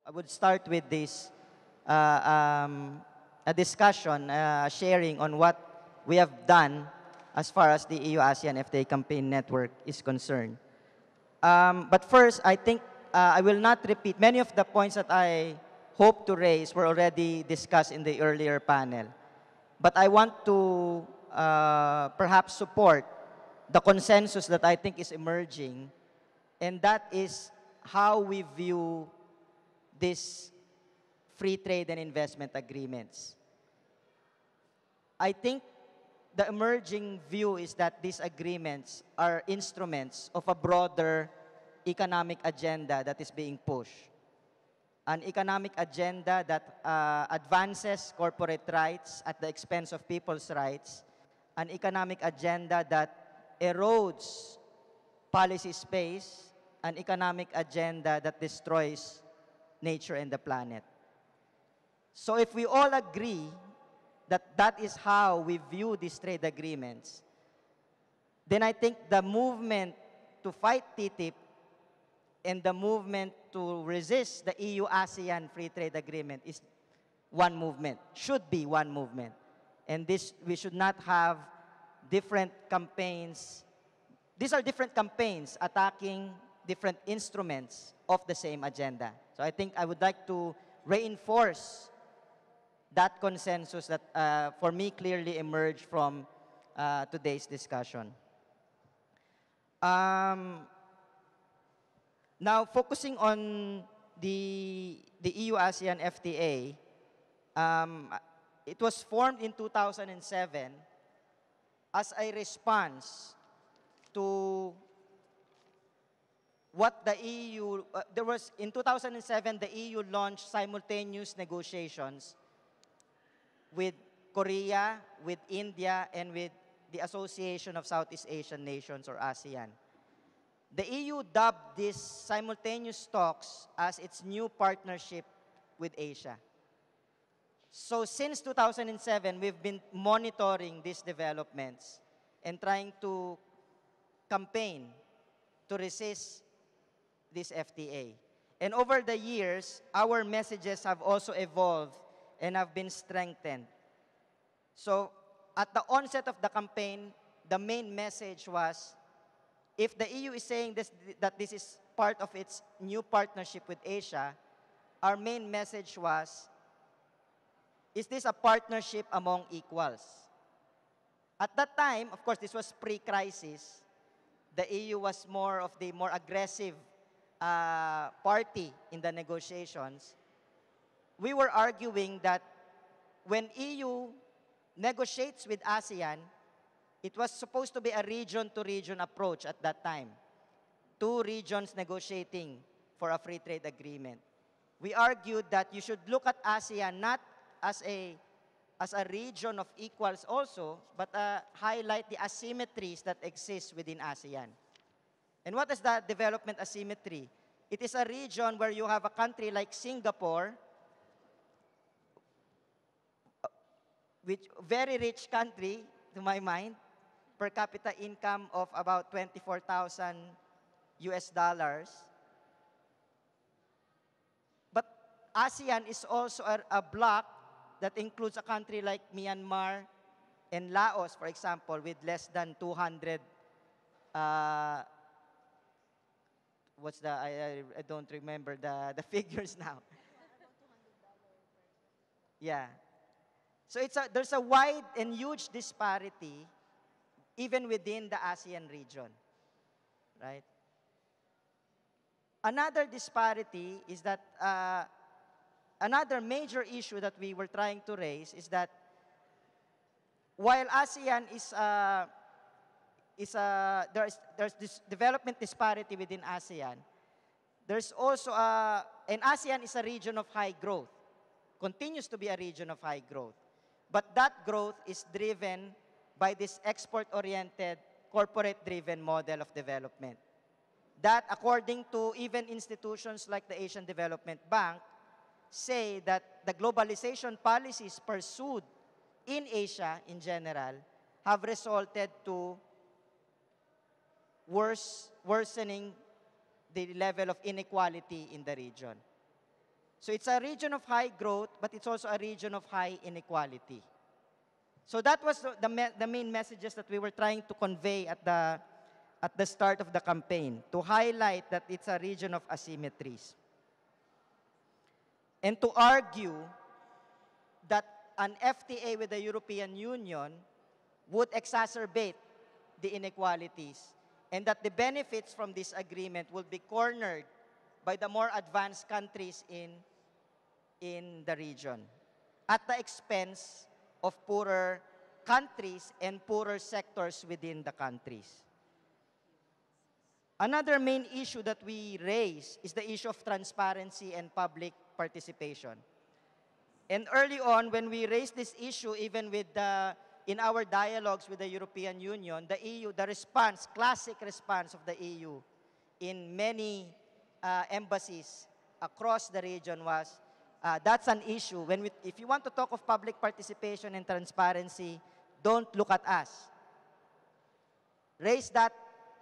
I would start with this a discussion, sharing on what we have done as far as the EU-ASEAN FTA campaign network is concerned. But first, I think I will not repeat. Many of the points that I hope to raise were already discussed in the earlier panel. But I want to perhaps support the consensus that I think is emerging, and that is how we view these free trade and investment agreements. I think the emerging view is that these agreements are instruments of a broader economic agenda that is being pushed. An economic agenda that advances corporate rights at the expense of people's rights, an economic agenda that erodes policy space, an economic agenda that destroys nature and the planet. So if we all agree that that is how we view these trade agreements, then I think the movement to fight TTIP and the movement to resist the EU-ASEAN Free Trade Agreement is one movement, should be one movement. And this, we should not have different campaigns. These are different campaigns attacking different instruments of the same agenda. So I think I would like to reinforce that consensus that for me clearly emerged from today's discussion. Now, focusing on the EU-ASEAN FTA, it was formed in 2007 as a response to what the EU, in 2007, the EU launched simultaneous negotiations with Korea, with India, and with the Association of Southeast Asian Nations, or ASEAN. The EU dubbed these simultaneous talks as its new partnership with Asia. So since 2007, we've been monitoring these developments and trying to campaign to resist this FTA. And over the years, our messages have also evolved and have been strengthened. So at the onset of the campaign, the main message was, if the EU is saying that this is part of its new partnership with Asia, our main message was, is this a partnership among equals? At that time, of course, this was pre-crisis. The EU was more of the more aggressive party in the negotiations. We were arguing that when EU negotiates with ASEAN, it was supposed to be a region-to-region approach at that time. Two regions negotiating for a free trade agreement. We argued that you should look at ASEAN not as a region of equals also, but highlight the asymmetries that exist within ASEAN. And what is that development asymmetry? It is a region where you have a country like Singapore, which very rich country, to my mind, per capita income of about 24,000 US dollars. But ASEAN is also a bloc that includes a country like Myanmar and Laos, for example, with less than 200, I don't remember the figures now. Yeah. So there's a wide and huge disparity even within the ASEAN region, right? Another disparity is that another major issue that we were trying to raise is that while ASEAN there's this development disparity within ASEAN, there's also and ASEAN is a region of high growth, continues to be a region of high growth. But that growth is driven by this export-oriented, corporate-driven model of development. That, according to even institutions like the Asian Development Bank, say that the globalization policies pursued in Asia in general have resulted to worsening the level of inequality in the region. So it's a region of high growth, but it's also a region of high inequality. So that was the main messages that we were trying to convey at the start of the campaign, to highlight that it's a region of asymmetries. And to argue that an FTA with the European Union would exacerbate the inequalities, and that the benefits from this agreement will be cornered by the more advanced countries in the region, at the expense of poorer countries and poorer sectors within the countries. Another main issue that we raise is the issue of transparency and public participation. And early on, when we raised this issue, even in our dialogues with the European Union, the EU, the response, classic response of the EU in many embassies across the region was, that's an issue. If you want to talk of public participation and transparency, don't look at us. Raise that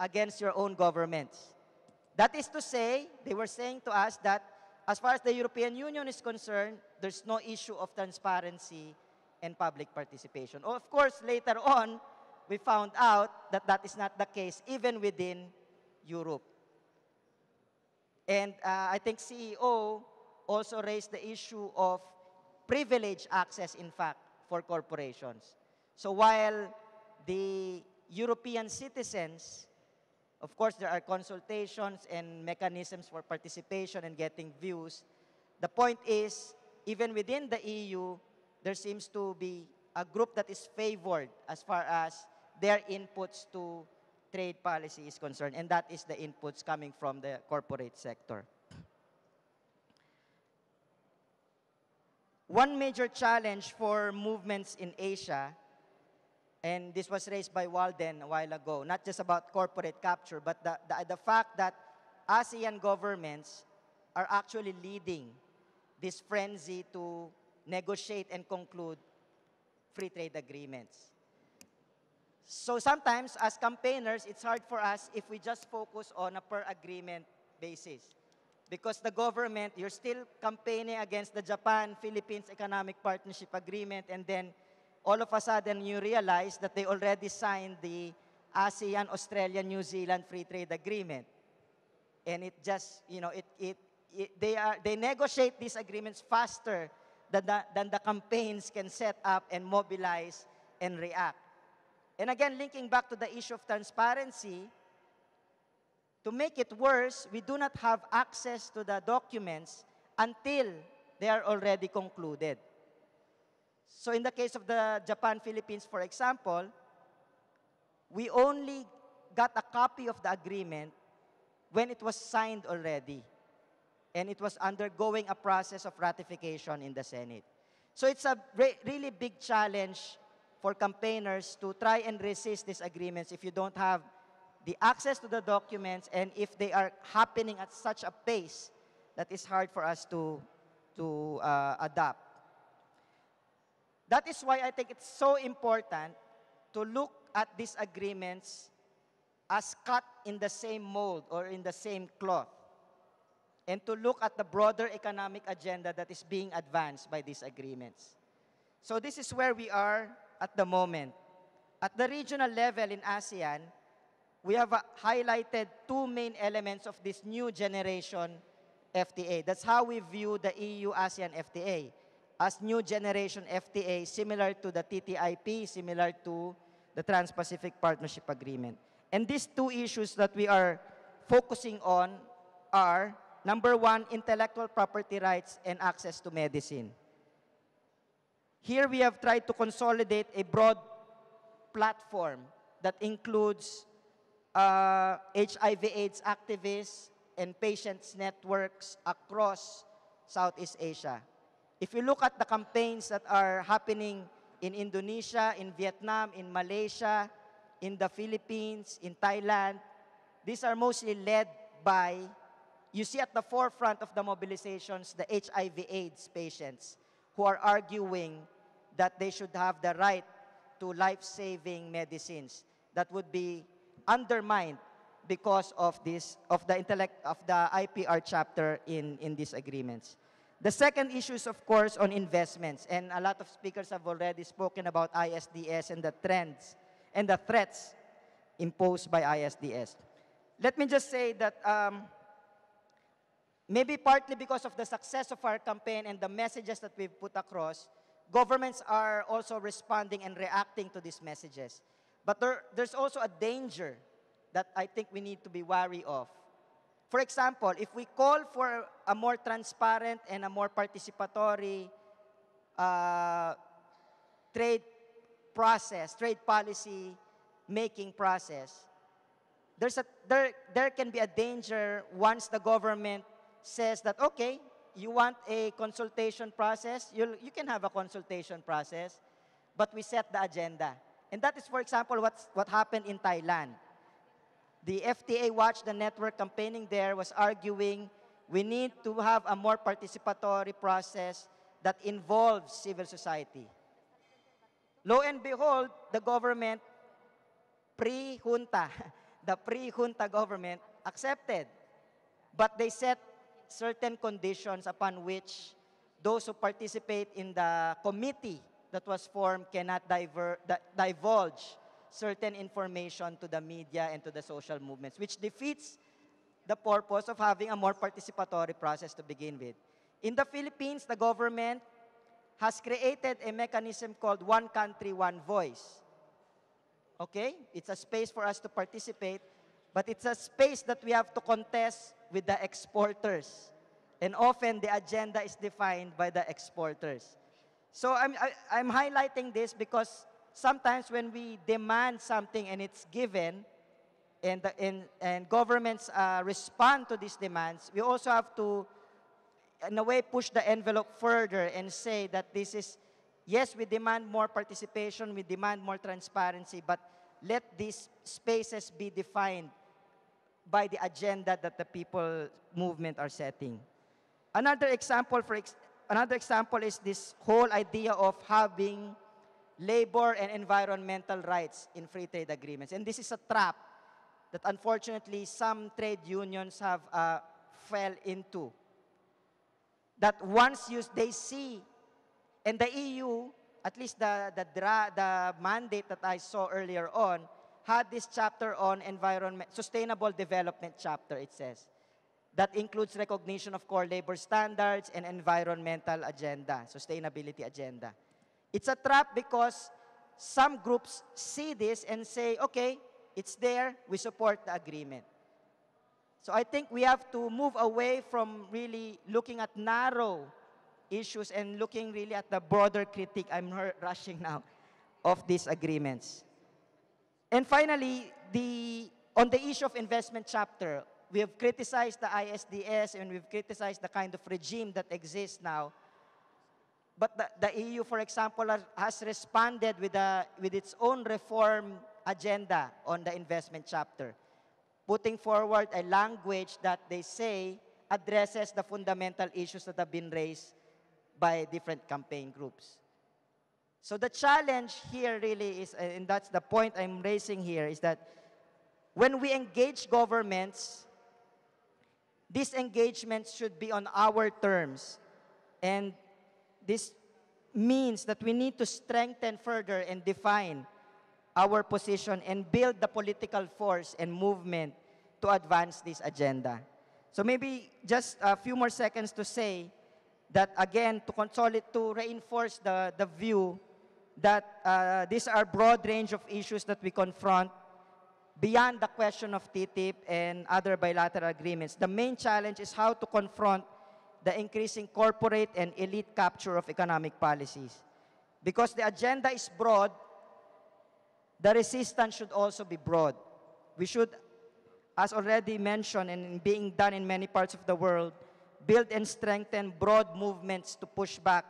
against your own governments. That is to say, they were saying to us that as far as the European Union is concerned, there's no issue of transparency and public participation. Of course, later on, we found out that that is not the case, even within Europe. And I think CEO also raised the issue of privileged access, in fact, for corporations. So while the European citizens, of course, there are consultations and mechanisms for participation and getting views. The point is, even within the EU, there seems to be a group that is favored as far as their inputs to trade policy is concerned, and that is the inputs coming from the corporate sector. One major challenge for movements in Asia, and this was raised by Walden a while ago, not just about corporate capture, but the fact that ASEAN governments are actually leading this frenzy to negotiate and conclude free trade agreements. So sometimes, as campaigners, it's hard for us if we just focus on a per agreement basis. Because the government, you're still campaigning against the Japan-Philippines Economic Partnership Agreement, and then all of a sudden you realize that they already signed the ASEAN, Australia, New Zealand Free Trade Agreement. And it just, they negotiate these agreements faster than the campaigns can set up and mobilize and react. And again, linking back to the issue of transparency, to make it worse, we do not have access to the documents until they are already concluded. So in the case of the Japan-Philippines, for example, we only got a copy of the agreement when it was signed already, and it was undergoing a process of ratification in the Senate. So it's a really big challenge for campaigners to try and resist these agreements if you don't have the access to the documents, and if they are happening at such a pace that is hard for us to adapt. That is why I think it's so important to look at these agreements as cut in the same mold or in the same cloth, and to look at the broader economic agenda that is being advanced by these agreements. So this is where we are at the moment. At the regional level in ASEAN, we have highlighted two main elements of this new generation FTA. That's how we view the EU-ASEAN FTA, as new generation FTA, similar to the TTIP, similar to the Trans-Pacific Partnership Agreement. And these two issues that we are focusing on are, number one, intellectual property rights and access to medicine. Here we have tried to consolidate a broad platform that includes HIV/AIDS activists and patients' networks across Southeast Asia. If you look at the campaigns that are happening in Indonesia, in Vietnam, in Malaysia, in the Philippines, in Thailand, these are mostly led by, you see at the forefront of the mobilizations, the HIV/AIDS patients who are arguing that they should have the right to life-saving medicines that would be undermined because of the IPR chapter in these agreements. The second issue is, of course, on investments. And a lot of speakers have already spoken about ISDS and the trends and the threats imposed by ISDS. Let me just say that maybe partly because of the success of our campaign and the messages that we've put across, governments are also responding and reacting to these messages. But there's also a danger that I think we need to be wary of. For example, if we call for a more transparent and a more participatory trade process, trade policy making process, there can be a danger once the government says that, okay, you want a consultation process, you can have a consultation process, but we set the agenda. And that is, for example, what happened in Thailand. The FTA Watch the Network campaigning there was arguing we need to have a more participatory process that involves civil society. Lo and behold, the government, pre-junta, the pre-junta government accepted. But they set certain conditions upon which those who participate in the committee that was formed cannot divulge certain information to the media and to the social movements, which defeats the purpose of having a more participatory process to begin with. In the Philippines, the government has created a mechanism called One Country, One Voice. Okay? It's a space for us to participate, but it's a space that we have to contest with the exporters. And often, the agenda is defined by the exporters. So I'm highlighting this because sometimes when we demand something and it's given, and governments respond to these demands, we also have to, in a way, push the envelope further and say that this is, yes, we demand more participation, we demand more transparency, but let these spaces be defined by the agenda that the people movement are setting. Another example is this whole idea of having labor and environmental rights in free trade agreements. And this is a trap that unfortunately some trade unions have fell into. That once they see, and the EU, at least the mandate that I saw earlier on, had this chapter on sustainable development chapter, it says. That includes recognition of core labor standards and environmental agenda, sustainability agenda. It's a trap because some groups see this and say, okay, it's there, we support the agreement. So I think we have to move away from really looking at narrow issues and looking really at the broader critique, I'm rushing now, of these agreements. And finally, on the issue of investment chapter, we have criticized the ISDS and we've criticized the kind of regime that exists now. But the EU, for example, has responded with its own reform agenda on the investment chapter, putting forward a language that they say addresses the fundamental issues that have been raised by different campaign groups. So the challenge here really is, and that's the point I'm raising here, is that when we engage governments, these engagements should be on our terms. And this means that we need to strengthen further and define our position and build the political force and movement to advance this agenda. So maybe just a few more seconds to say that, again, to reinforce the view that these are a broad range of issues that we confront beyond the question of TTIP and other bilateral agreements. The main challenge is how to confront the increasing corporate and elite capture of economic policies. Because the agenda is broad, the resistance should also be broad. We should, as already mentioned and being done in many parts of the world, build and strengthen broad movements to push back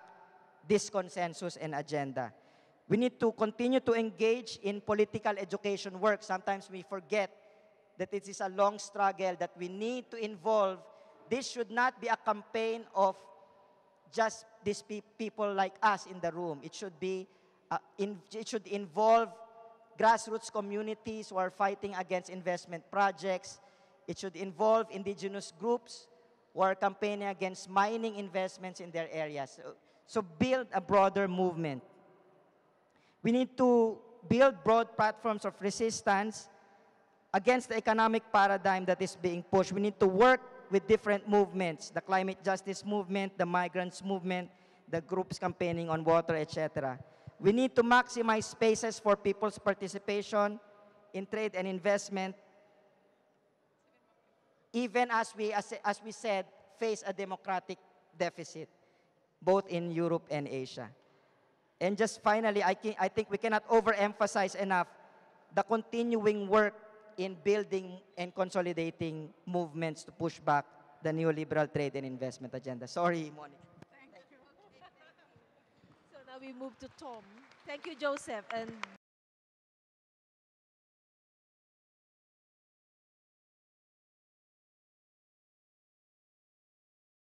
this consensus and agenda. We need to continue to engage in political education work. Sometimes we forget that it is a long struggle, that we need to involve. This should not be a campaign of just these people like us in the room. It should involve grassroots communities who are fighting against investment projects. It should involve indigenous groups who are campaigning against mining investments in their areas. So build a broader movement. We need to build broad platforms of resistance against the economic paradigm that is being pushed. We need to work with different movements, the climate justice movement, the migrants movement, the groups campaigning on water, etc. We need to maximize spaces for people's participation in trade and investment, even as we said, face a democratic deficit, both in Europe and Asia. And just finally, I think we cannot overemphasize enough the continuing work in building and consolidating movements to push back the neoliberal trade and investment agenda. Sorry, Monica. Thank you. So now we move to Tom. Thank you, Joseph. And